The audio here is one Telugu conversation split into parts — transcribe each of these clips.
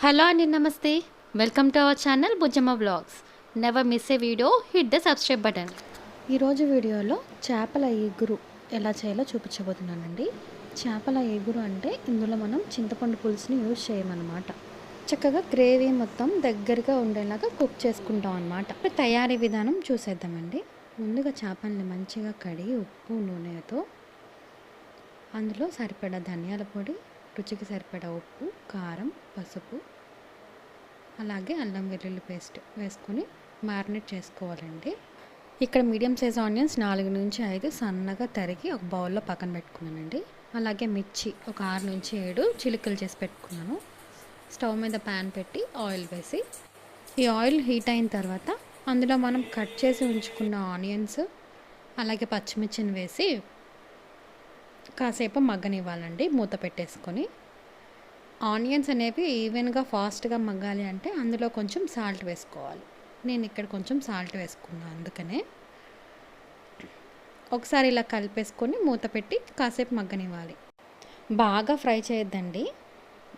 హలో అండి, నమస్తే. Welcome to our channel Bujjamma vlogs. Never miss A video, hit the subscribe button. ఈరోజు వీడియోలో చేపల ఎగురు ఎలా చేయాలో చూపించబోతున్నానండి. చేపల ఎగురు అంటే ఇందులో మనం చింతపండు పులుసుని యూజ్ చేయమన్నమాట. చక్కగా గ్రేవీ మొత్తం దగ్గరగా ఉండేలాగా కుక్ చేసుకుంటాం అన్నమాట. ఇప్పుడు తయారీ విధానం చూసేద్దామండి. ముందుగా చేపల్ని మంచిగా కడిగి ఉప్పు నూనెతో అందులో సరిపడా ధనియాల పొడి, రుచికి సరిపడా ఉప్పు, కారం, పసుపు, అలాగే అల్లం వెల్లుల్లి పేస్ట్ వేసుకొని మ్యారినేట్ చేసుకోవాలండి. ఇక్కడ మీడియం సైజ్ ఆనియన్స్ 4 నుంచి 5 సన్నగా తరిగి ఒక బౌల్లో పక్కన పెట్టుకున్నానండి. అలాగే మిర్చి ఒక 6 నుంచి 7 చిలుకలు చేసి పెట్టుకున్నాను. స్టవ్ మీద ప్యాన్ పెట్టి ఆయిల్ వేసి, ఈ ఆయిల్ హీట్ అయిన తర్వాత అందులో మనం కట్ చేసి ఉంచుకున్న ఆనియన్స్ అలాగే పచ్చిమిర్చిని వేసి కాసేపు మగ్గనివ్వాలండి మూత పెట్టేసుకొని. ఆనియన్స్ అనేవి ఈవెన్గా ఫాస్ట్గా మగ్గాలి అంటే అందులో కొంచెం సాల్ట్ వేసుకోవాలి. నేను ఇక్కడ కొంచెం సాల్ట్ వేసుకున్నాను, అందుకనే ఒకసారి ఇలా కలిపేసుకొని మూత పెట్టి కాసేపు మగ్గనివ్వాలి. బాగా ఫ్రై చేయొద్దండి,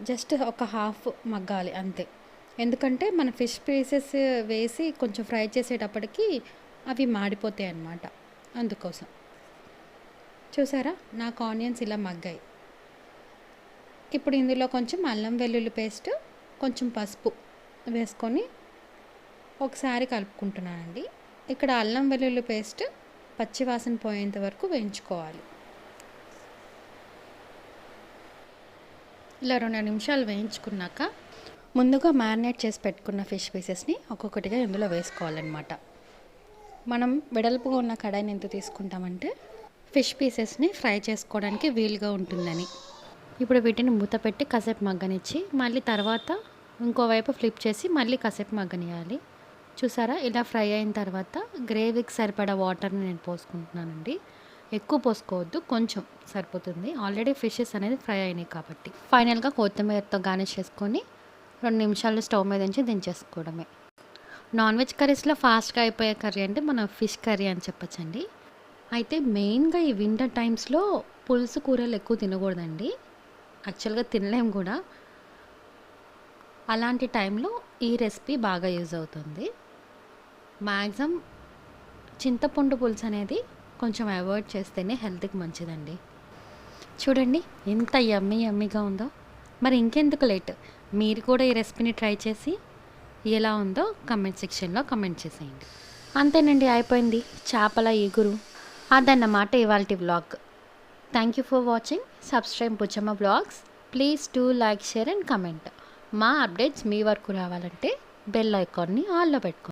జస్ట్ ఒక హాఫ్ మగ్గాలి అంతే. ఎందుకంటే మన ఫిష్ పీసెస్ వేసి కొంచెం ఫ్రై చేసేటప్పటికి అవి మాడిపోతాయి అన్నమాట. అందుకోసం చూసారా, నాకు ఆనియన్స్ ఇలా మగ్గాయి. ఇప్పుడు ఇందులో కొంచెం అల్లం వెల్లుల్లి పేస్ట్, కొంచెం పసుపు వేసుకొని ఒకసారి కలుపుకుంటున్నానండి. ఇక్కడ అల్లం వెల్లుల్లి పేస్ట్ పచ్చివాసన పోయేంత వరకు వేయించుకోవాలి. ఇలా 2 నిమిషాలు వేయించుకున్నాక ముందుగా మ్యారినేట్ చేసి పెట్టుకున్న ఫిష్ పీసెస్ని ఒక్కొక్కటిగా ఇందులో వేసుకోవాలన్నమాట. మనం వెడల్పుగా ఉన్న కడాయిని ఎంత తీసుకుంటామంటే ఫిష్ పీసెస్ని ఫ్రై చేసుకోవడానికి వీలుగా ఉంటుందని. ఇప్పుడు వీటిని మూత పెట్టి కాసేపు మగ్గనిచ్చి మళ్ళీ తర్వాత ఇంకోవైపు ఫ్లిప్ చేసి మళ్ళీ కాసేపు మగ్గనియాలి. చూసారా, ఇలా ఫ్రై అయిన తర్వాత గ్రేవీకి సరిపడా వాటర్ని నేను పోసుకుంటున్నానండి. ఎక్కువ పోసుకోవద్దు, కొంచెం సరిపోతుంది. ఆల్రెడీ ఫిషెస్ అనేది ఫ్రై అయినాయి కాబట్టి. ఫైనల్గా కొత్తిమీరతో గార్నిష్ చేసుకొని 2 నిమిషాలు స్టవ్ మీద నుంచి దించేసుకోవడమే. నాన్ వెజ్ కర్రీస్లో ఫాస్ట్గా అయిపోయే కర్రీ అంటే మన ఫిష్ కర్రీ అని చెప్పచ్చండి. అయితే మెయిన్గా ఈ వింటర్ టైమ్స్లో పులుసు కూరలు ఎక్కువ తినకూడదండి. యాక్చువల్గా తినలేం కూడా. అలాంటి టైంలో ఈ రెసిపీ బాగా యూజ్ అవుతుంది. మ్యాక్సిమం చింతపండు పులుసు అనేది కొంచెం అవాయిడ్ చేస్తేనే హెల్త్కి మంచిదండి. చూడండి ఎంత యమ్మీగా ఉందో. మరి ఇంకెందుకు లేట్, మీరు కూడా ఈ రెసిపీని ట్రై చేసి ఎలా ఉందో కమెంట్ సెక్షన్లో కమెంట్ చేసేయండి. అంతేనండి, అయిపోయింది చేపల ఎగురు. అదన్నమాట ఇవాల్టి vlog. Thank you for watching. Subscribe Bujjamma vlogs. Please do like, share and comment. మా అప్డేట్స్ మీ వరకు రావాలంటే బెల్ ఐకాన్ని ఆన్లో పెట్టుకోండి.